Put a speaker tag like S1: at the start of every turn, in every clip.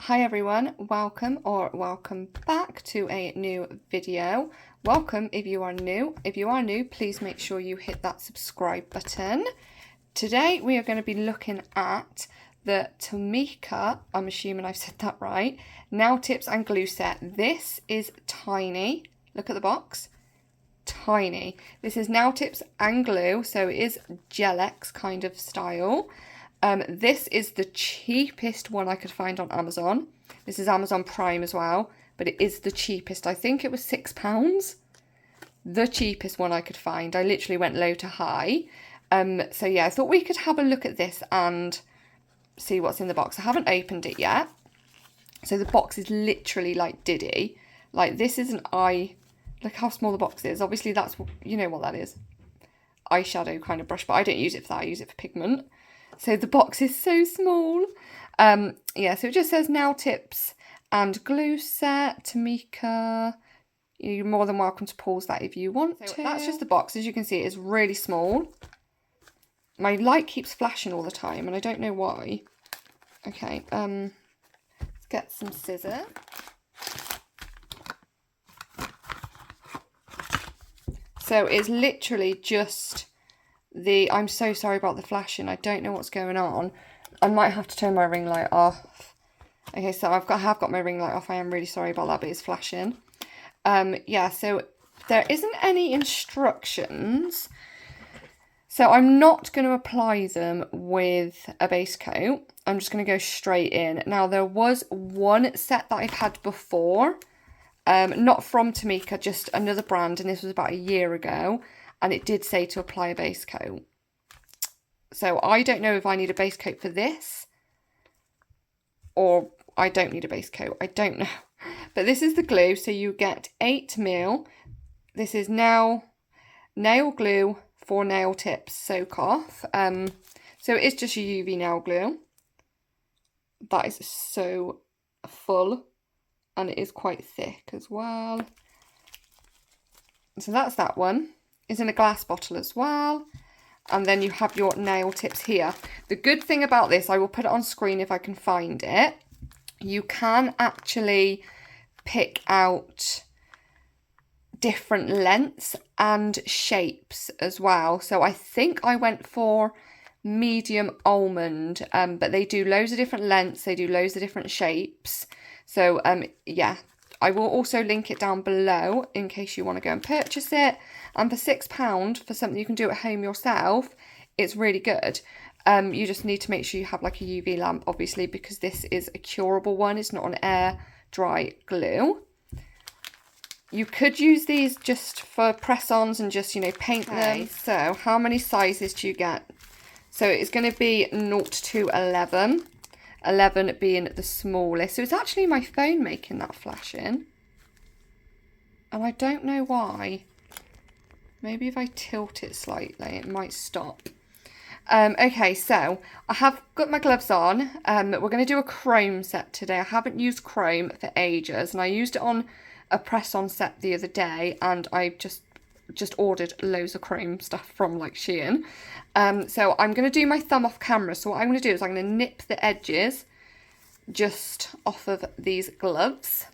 S1: Hi everyone, welcome back to a new video. Welcome if you are new. If you are new, please make sure you hit that subscribe button. Today we are going to be looking at the Tamika, I'm assuming I've said that right, nail tips and glue set. This is tiny. Look at the box. Tiny. This is nail tips and glue, so it is Gel-X kind of style. This is the cheapest one I could find on Amazon. This is Amazon Prime as well, but it is the cheapest. I think it was £6. The cheapest one I could find. I literally went low to high. So yeah, I thought we could have a look at this and see what's in the box. I haven't opened it yet. So the box is literally like Diddy. Like this is an eye. Look how small the box is. Obviously that's, you know what that is. Eyeshadow kind of brush, but I don't use it for that. I use it for pigment. So the box is so small. Yeah, so it just says nail tips and glue set, Tamika. You're more than welcome to pause that if you want to. That's just the box. As you can see, it is really small. My light keeps flashing all the time, and I don't know why. Okay, let's get some scissors. So it's literally just I'm so sorry about the flashing. I don't know what's going on. I might have to turn my ring light off. Okay, so I have got my ring light off. I am really sorry about that, but it's flashing. Yeah, so there isn't any instructions. So I'm not going to apply them with a base coat. I'm just going to go straight in. Now, there was one set that I've had before. Not from Tamika, just another brand, and this was about a year ago. And it did say to apply a base coat. So I don't know if I need a base coat for this. Or I don't need a base coat. I don't know. But this is the glue. So you get 8mm. This is nail glue for nail tips soak off. So it's just a UV nail glue. That is so full. And it is quite thick as well. So that's that one. It's in a glass bottle as well. And then you have your nail tips here. The good thing about this, I will put it on screen if I can find it. You can actually pick out different lengths and shapes as well. So I think I went for medium almond, but they do loads of different lengths. They do loads of different shapes. So yeah, I will also link it down below in case you want to go and purchase it. And for £6 for something you can do at home yourself, it's really good. You just need to make sure you have like a UV lamp, obviously, because this is a curable one. It's not an air dry glue. You could use these just for press-ons and just, you know, paint them. So how many sizes do you get? So it's going to be 0 to 11. 11 being the smallest. So it's actually my phone making that flashing. And I don't know why. Maybe if I tilt it slightly, it might stop. Okay, so I have got my gloves on. We're going to do a chrome set today. I haven't used chrome for ages. And I used it on a press-on set the other day. And I just ordered loads of chrome stuff from like Shein. So I'm going to do my thumb off camera. So what I'm going to do is I'm going to nip the edges just off of these gloves.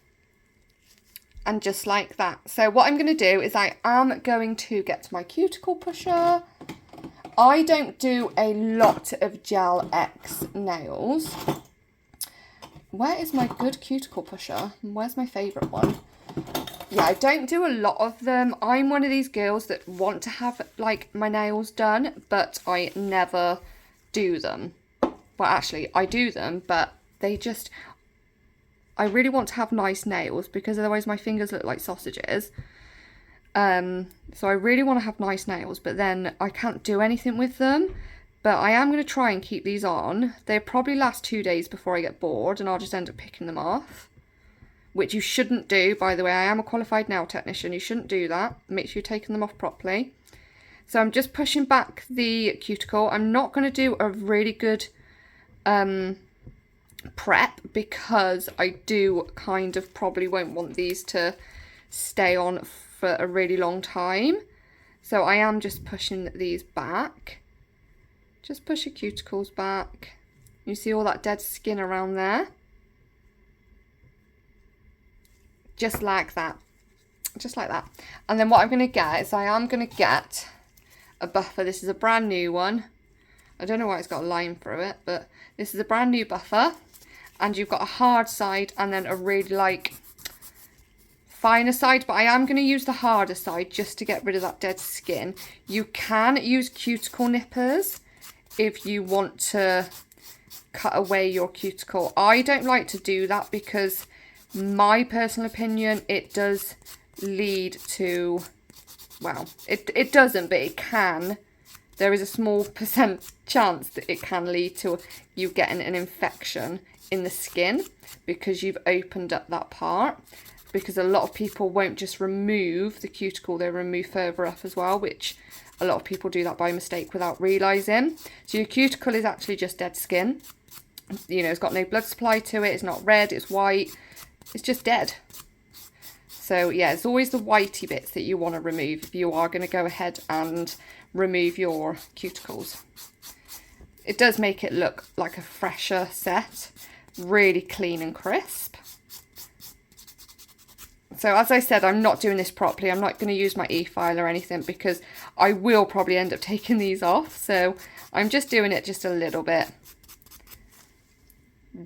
S1: And just like that. So what I'm going to do is I am going to get my cuticle pusher. I don't do a lot of Gel-X nails. Where is my good cuticle pusher? Where's my favourite one? Yeah, I don't do a lot of them. I'm one of these girls that want to have like my nails done, but I never do them. Well, actually, I do them, but they just... I really want to have nice nails because otherwise my fingers look like sausages. So I really want to have nice nails, but then I can't do anything with them. But I am going to try and keep these on. They'll probably last 2 days before I get bored and I'll just end up picking them off. Which you shouldn't do, by the way. I am a qualified nail technician. You shouldn't do that. Make sure you're taking them off properly. So I'm just pushing back the cuticle. I'm not going to do a really good prep because I do kind of probably won't want these to stay on for a really long time. So I am just pushing these back. Just push your cuticles back. You see all that dead skin around there? just like that. Just like that. And then what I'm going to get is I am going to get a buffer. This is a brand new one. I don't know why it's got a line through it, but this is a brand new buffer. And you've got a hard side and then a really like finer side, but I am going to use the harder side just to get rid of that dead skin. You can use cuticle nippers if you want to cut away your cuticle. I don't like to do that because my personal opinion, it does lead to, well, it doesn't, but it can. There is a small percent chance that it can lead to you getting an infection in the skin because you've opened up that part. Because a lot of people won't just remove the cuticle, they remove further up as well, which a lot of people do that by mistake without realising. So your cuticle is actually just dead skin. You know, it's got no blood supply to it, it's not red, it's white, it's just dead. So yeah, it's always the whitey bits that you want to remove if you are going to go ahead and remove your cuticles. It does make it look like a fresher set, really clean and crisp. So as I said, I'm not doing this properly. I'm not going to use my e-file or anything because I will probably end up taking these off. So I'm just doing it just a little bit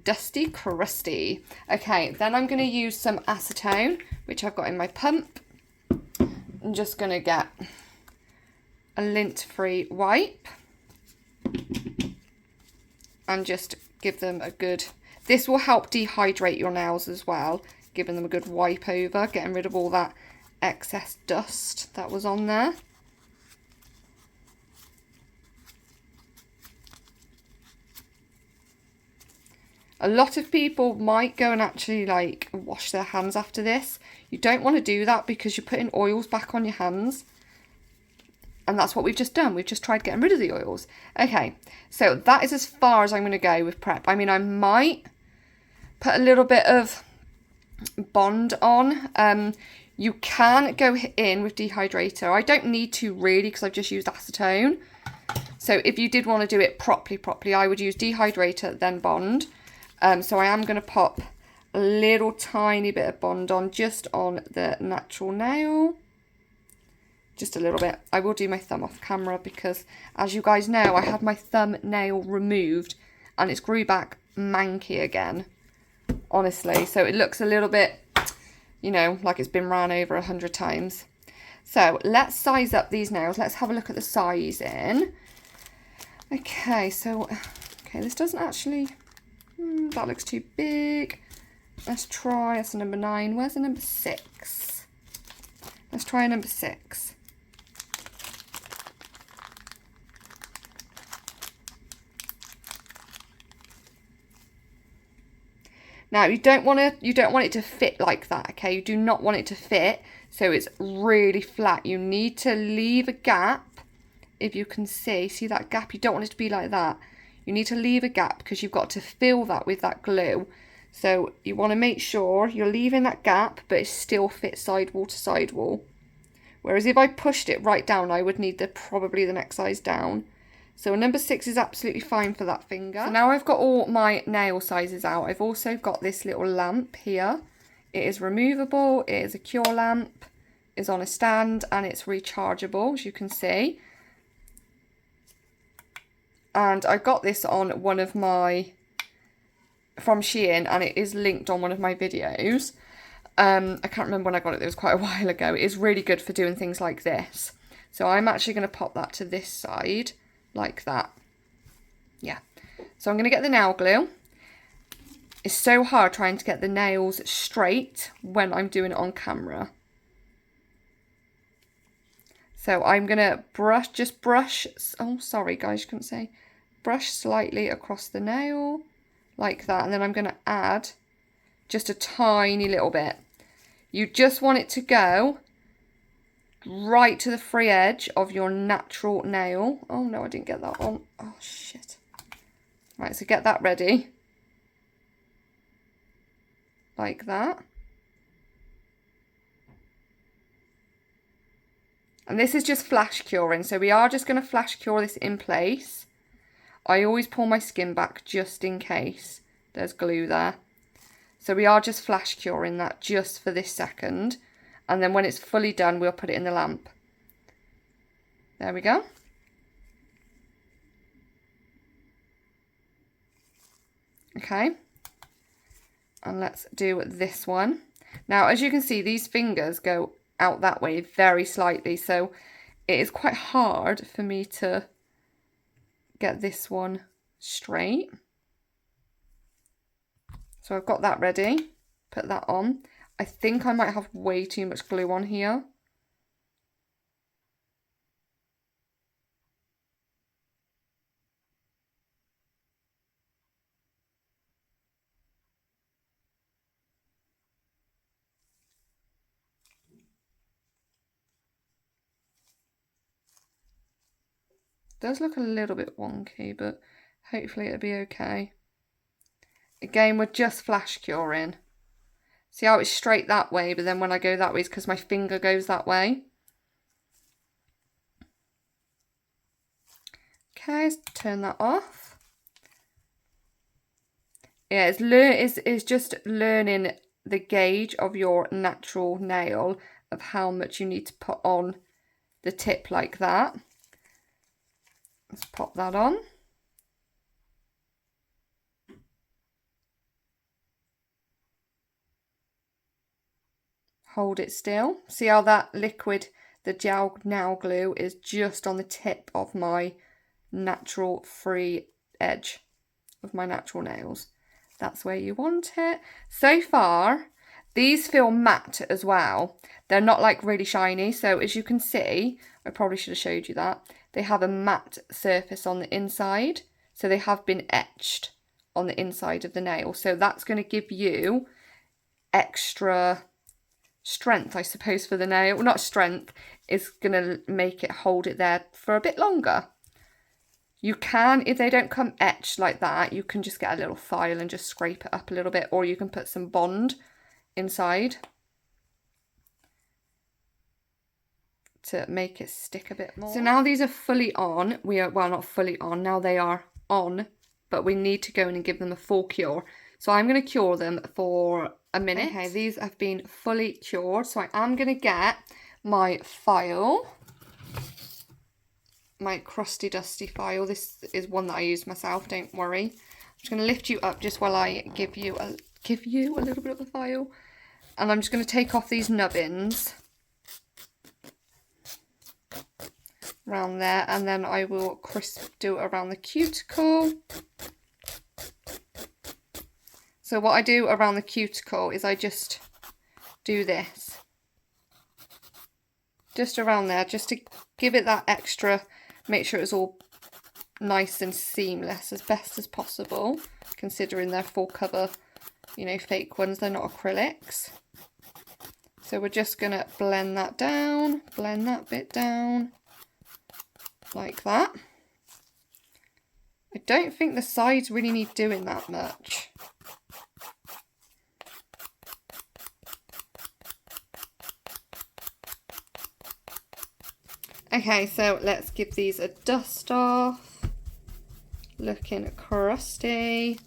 S1: dusty crusty. Okay, then I'm going to use some acetone, which I've got in my pump. I'm just going to get a lint-free wipe and just give them a good... This will help dehydrate your nails as well. Giving them a good wipe over, getting rid of all that excess dust that was on there. A lot of people might go and actually like wash their hands after this. You don't want to do that because you're putting oils back on your hands. And that's what we've just done. We've just tried getting rid of the oils. Okay, so that is as far as I'm going to go with prep. I mean, I might put a little bit of Bond on. You can go in with dehydrator. I don't need to really because I've just used acetone. So if you did want to do it properly, I would use dehydrator then Bond. So I am going to pop a little tiny bit of Bond on just on the natural nail. Just a little bit. I will do my thumb off camera because as you guys know, I had my thumbnail removed and it's grew back manky again. Honestly, so it looks a little bit, you know, like it's been ran over 100 times. So let's size up these nails. Let's have a look at the sizing. Okay, so, okay, this doesn't actually, that looks too big. Let's try, that's a number 9. Where's the number 6? Let's try a number 6. Now you don't want it to fit like that, okay? You do not want it to fit so it's really flat. You need to leave a gap. If you can see that gap? You don't want it to be like that. You need to leave a gap because you've got to fill that with that glue. So you want to make sure you're leaving that gap, but it still fits sidewall to sidewall. Whereas if I pushed it right down, I would need probably the next size down. So a number 6 is absolutely fine for that finger. So now I've got all my nail sizes out. I've also got this little lamp here. It is removable. It is a cure lamp. It's on a stand and it's rechargeable, as you can see. And I got this on one of my, from Shein, and it is linked on one of my videos. I can't remember when I got it. It was quite a while ago. It is really good for doing things like this. So I'm actually going to pop that to this side. Like that. Yeah. So I'm going to get the nail glue. It's so hard trying to get the nails straight when I'm doing it on camera. So I'm going to brush, oh sorry guys, you couldn't say. Brush slightly across the nail, like that. And then I'm going to add just a tiny little bit. You just want it to go right to the free edge of your natural nail. Oh no, I didn't get that on. Oh shit. Right, so get that ready. Like that. And this is just flash curing, so we are just going to flash cure this in place. I always pull my skin back just in case there's glue there. So we are just flash curing that just for this second. And then when it's fully done, we'll put it in the lamp. There we go. Okay. And let's do this one. Now, as you can see, these fingers go out that way very slightly. So it is quite hard for me to get this one straight. So I've got that ready. Put that on. I think I might have way too much glue on here. Does look a little bit wonky, but hopefully it'll be okay. Again, we're just flash curing. See how it's straight that way, but then when I go that way, it's because my finger goes that way. Okay, let's turn that off. Yeah, it's just learning the gauge of your natural nail of how much you need to put on the tip like that. Let's pop that on. Hold it still. See how that liquid, the gel nail glue, is just on the tip of my natural free edge of my natural nails. That's where you want it. So far, these feel matte as well. They're not like really shiny. So as you can see, I probably should have showed you that. They have a matte surface on the inside. So they have been etched on the inside of the nail. So that's going to give you extra strength, I suppose, for the nail. Well, not strength, it's going to make it hold it there for a bit longer. You can, if they don't come etched like that, you can just get a little file and just scrape it up a little bit, or you can put some Bond inside to make it stick a bit more. So now these are fully on. Well, not fully on, now they are on, but we need to go in and give them a full cure. So I'm going to cure them for a minute. Okay, these have been fully cured, so I am going to get my file. My crusty dusty file. This is one that I use myself, don't worry. I'm just going to lift you up just while I give you a little bit of the file, and I'm just going to take off these nubbins around there, and then I will do it around the cuticle. So what I do around the cuticle is I just do this just around there, just to give it that extra. Make sure it's all nice and seamless as best as possible, considering they're full cover, you know, fake ones, they're not acrylics. So we're just going to blend that down, blend that bit down, like that. I don't think the sides really need doing that much. Okay, so let's give these a dust off. Looking crusty.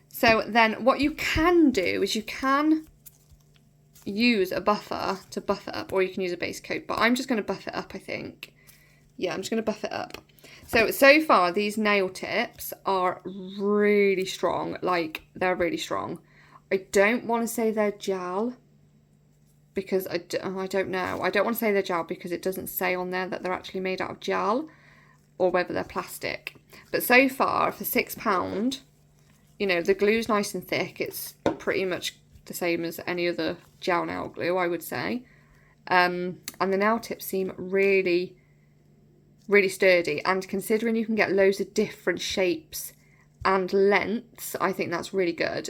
S1: So then what you can do is you can use a buffer to buff it up, or you can use a base coat, but I'm just going to buff it up, I think. Yeah, I'm just going to buff it up. So far these nail tips are really strong, like they're really strong. I don't want to say they're gel, because I don't know. I don't want to say they're gel because it doesn't say on there that they're actually made out of gel or whether they're plastic. But so far, for £6, you know, the glue's nice and thick. It's pretty much the same as any other gel nail glue, I would say. And the nail tips seem really, really sturdy. And considering you can get loads of different shapes and lengths, I think that's really good.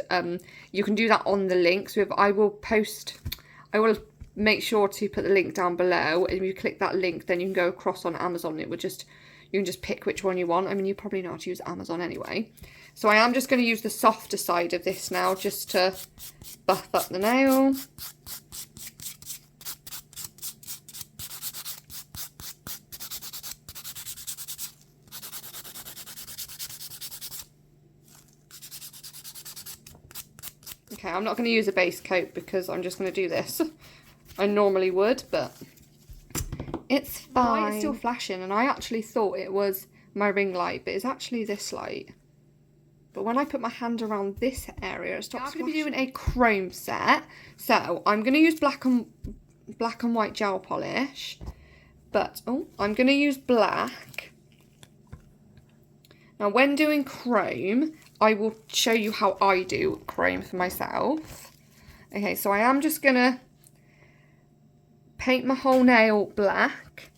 S1: You can do that on the link. So I will make sure to put the link down below, and if you click that link, then you can go across on Amazon. You can just pick which one you want. I mean, you probably know how to use Amazon anyway. So I am just going to use the softer side of this now, just to buff up the nail. Okay, I'm not going to use a base coat because I'm just going to do this. I normally would, but it's fine. The light is still flashing, and I actually thought it was my ring light, but it's actually this light. But when I put my hand around this area, it stops flashing. I'm going to be doing a chrome set, so I'm going to use black and white gel polish, but I'm going to use black. Now, when doing chrome, I will show you how I do chrome for myself. Okay, so I am just going to paint my whole nail black.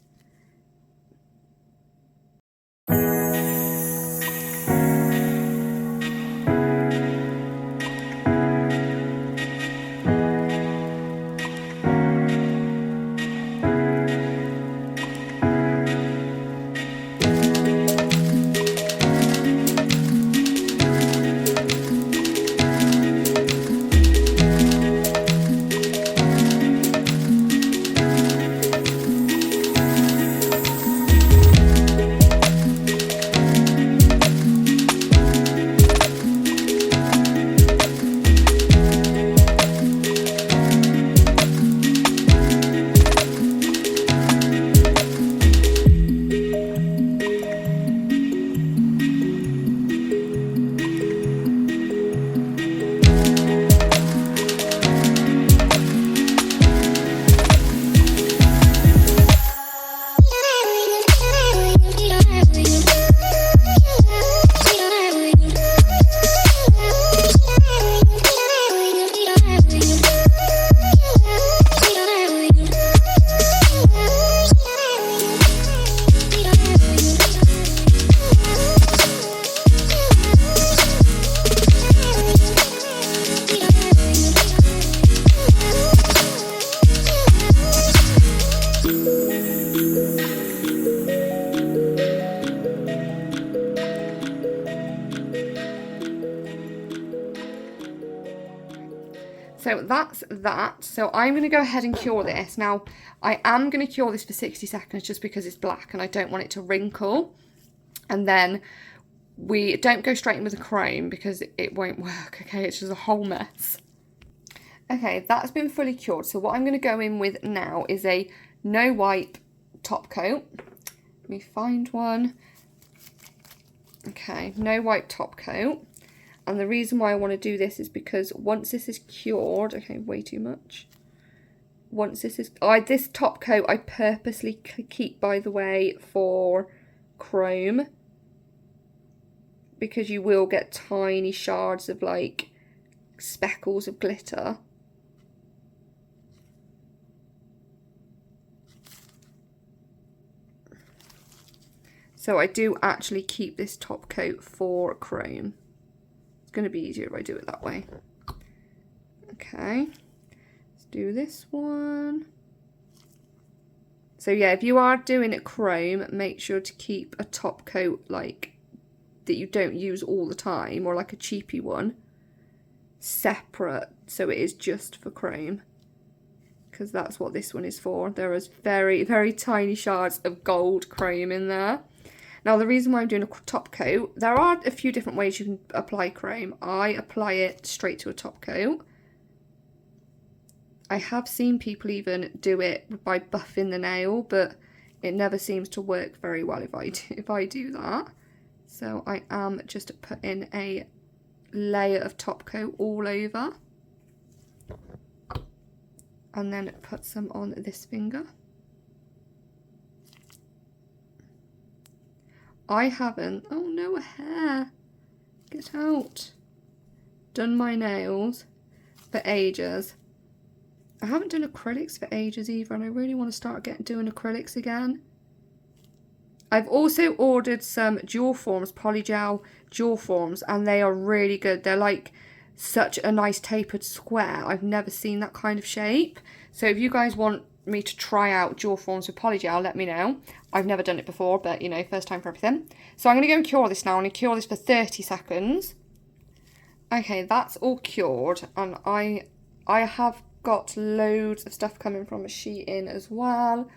S1: So that's that. So I'm going to go ahead and cure this. Now, I am going to cure this for 60 seconds just because it's black and I don't want it to wrinkle. And then we don't go straight in with the chrome because it won't work, okay? It's just a whole mess. Okay, that's been fully cured. So what I'm going to go in with now is a no wipe top coat. Let me find one. Okay, no wipe top coat. And the reason why I want to do this is because once this is cured, okay, way too much. Once this is, this top coat I purposely keep, by the way, for chrome, because you will get tiny shards of like speckles of glitter. So I do actually keep this top coat for chrome. It's going to be easier if I do it that way. Okay, let's do this one. So yeah, if you are doing it chrome, make sure to keep a top coat like that you don't use all the time, or like a cheapy one, separate, so it is just for chrome, because that's what this one is for. There is very, very tiny shards of gold chrome in there. Now, the reason why I'm doing a top coat, there are a few different ways you can apply chrome. I apply it straight to a top coat. I have seen people even do it by buffing the nail, but it never seems to work very well if I do that. So I am just putting a layer of top coat all over, and then put some on this finger. I haven't, oh no, a hair, get out, done my nails for ages. I haven't done acrylics for ages either, and I really want to start doing acrylics again. I've also ordered some dual forms, polygel dual forms, and they are really good. They're like such a nice tapered square. I've never seen that kind of shape. So if you guys want me to try out dual forms with polygel, let me know. I've never done it before, but you know, first time for everything. So I'm going to go and cure this now. I'm going to cure this for 30 seconds. Okay, that's all cured, and I have got loads of stuff coming from a sheet in as well.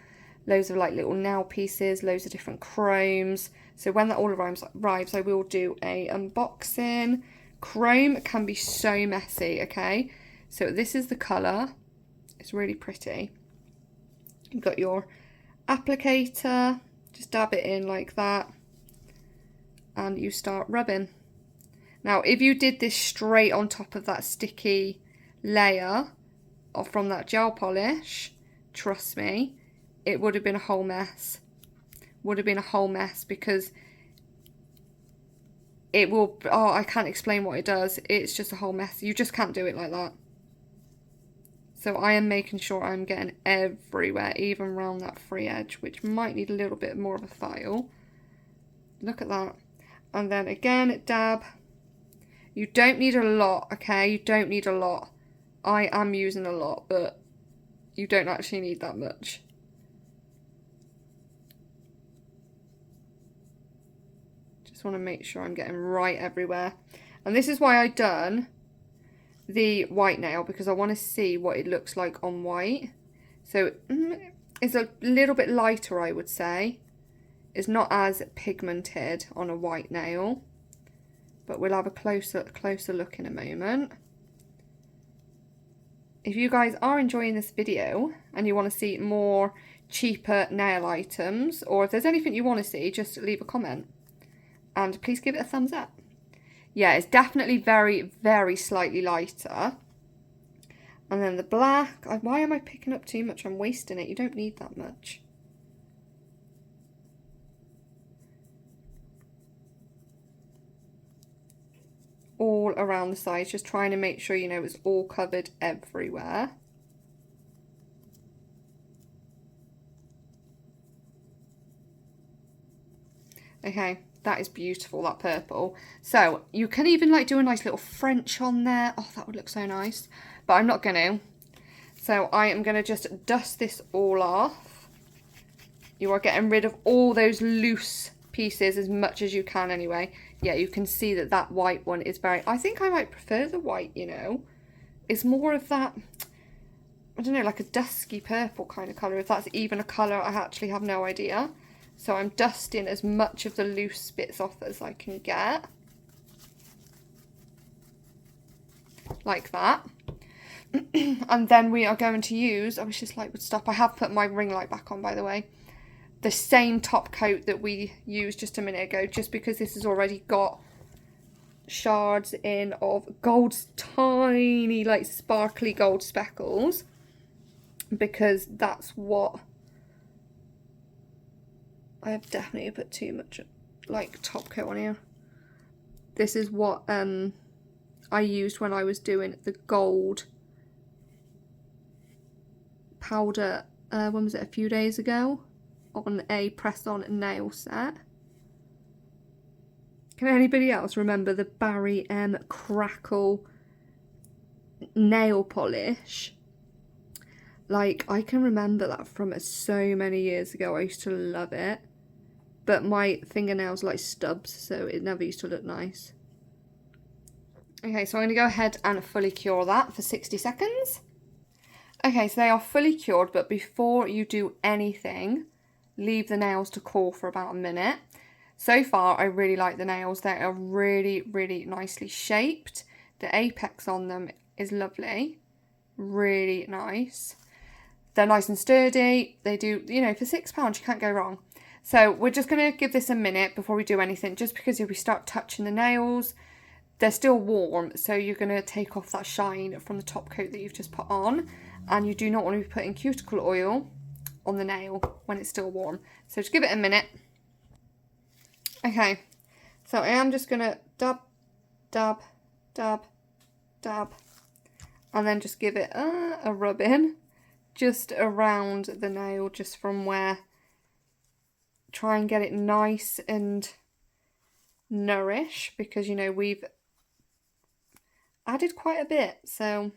S1: Loads of like little nail pieces, loads of different chromes. So when that all arrives, I will do a unboxing. Chrome can be so messy, okay? So this is the colour. It's really pretty. You've got your applicator. Just dab it in like that. And you start rubbing. Now, if you did this straight on top of that sticky layer or from that gel polish, trust me, it would have been a whole mess. Would have been a whole mess because it will, oh, I can't explain what it does. It's just a whole mess. You just can't do it like that. So I am making sure I'm getting everywhere, even around that free edge, which might need a little bit more of a file. Look at that. And then again, dab. You don't need a lot, okay? You don't need a lot. I am using a lot, but you don't actually need that much. Just want to make sure I'm getting right everywhere. And this is why I've done the white nail, because I want to see what it looks like on white. So it's a little bit lighter, I would say. It's not as pigmented on a white nail, but we'll have a closer look in a moment. If you guys are enjoying this video and you want to see more cheaper nail items, or if there's anything you want to see, just leave a comment and please give it a thumbs up. Yeah, it's definitely very, very slightly lighter. And then the black, why am I picking up too much? I'm wasting it. You don't need that much. All around the sides, just trying to make sure, you know, it's all covered everywhere. Okay, that is beautiful, that purple. So you can even like do a nice little French on there. Oh, that would look so nice, but I'm not gonna. So I am gonna just dust this all off. You are getting rid of all those loose pieces as much as you can anyway. Yeah, you can see that that white one is very, I think I might prefer the white, you know. It's more of that, I don't know, like a dusky purple kind of colour. If that's even a colour, I actually have no idea. So I'm dusting as much of the loose bits off as I can get. Like that. And then we are going to use, I wish this light would stop. I have put my ring light back on, by the way. The same top coat that we used just a minute ago, just because this has already got shards in of gold, tiny like sparkly gold speckles, because that's what I have definitely put too much like top coat on here. This is what I used when I was doing the gold powder, when was it, a few days ago, on a press-on nail set. Can anybody else remember the Barry M Crackle nail polish? Like, I can remember that from so many years ago. I used to love it, but my fingernails like stubs, so it never used to look nice. Okay, so I'm going to go ahead and fully cure that for 60 seconds. Okay, so they are fully cured, but before you do anything, leave the nails to cool for about a minute. So far, I really like the nails. They are really, really nicely shaped. The apex on them is lovely. Really nice. They're nice and sturdy. They do, you know, for £6, you can't go wrong. So we're just going to give this a minute before we do anything, just because if we start touching the nails, they're still warm. So you're going to take off that shine from the top coat that you've just put on. And you do not want to be putting cuticle oil on the nail when it's still warm. So just give it a minute. Okay, so I am just going to dab, dab, dab, dab, and then just give it a rub in just around the nail, just from where, try and get it nice and nourish, because, you know, we've added quite a bit, so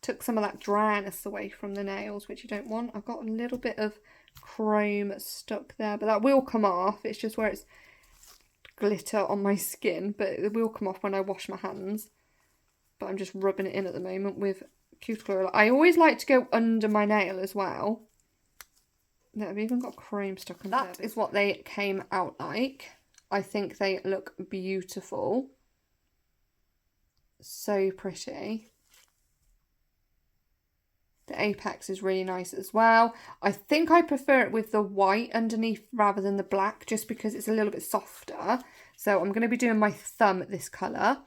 S1: took some of that dryness away from the nails, which you don't want. I've got a little bit of chrome stuck there, but that will come off. It's just where it's glitter on my skin, but it will come off when I wash my hands. But I'm just rubbing it in at the moment with cuticle oil. I always like to go under my nail as well. No, I've even got chrome stuck on there. That is what they came out like. I think they look beautiful. so pretty. The apex is really nice as well. I think I prefer it with the white underneath rather than the black, just because it's a little bit softer. So I'm going to be doing my thumb this colour.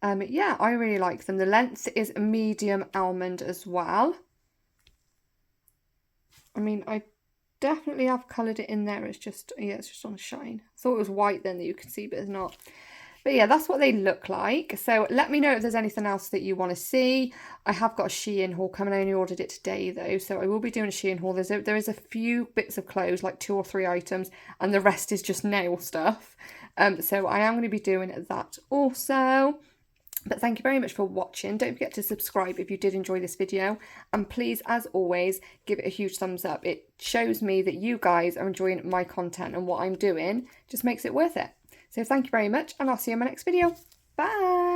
S1: Yeah, I really like them. The length is a medium almond as well. I mean, I definitely have coloured it in there. It's just, yeah, it's just on a shine. I thought it was white then that you could see, but it's not. But yeah, that's what they look like. So let me know if there's anything else that you want to see. I have got a Shein haul coming. I only ordered it today though, so I will be doing a Shein haul. There is a few bits of clothes, like 2 or 3 items, and the rest is just nail stuff. So I am going to be doing that also. But thank you very much for watching. Don't forget to subscribe if you did enjoy this video. And please, as always, give it a huge thumbs up. It shows me that you guys are enjoying my content, and what I'm doing just makes it worth it. So thank you very much, and I'll see you in my next video. Bye!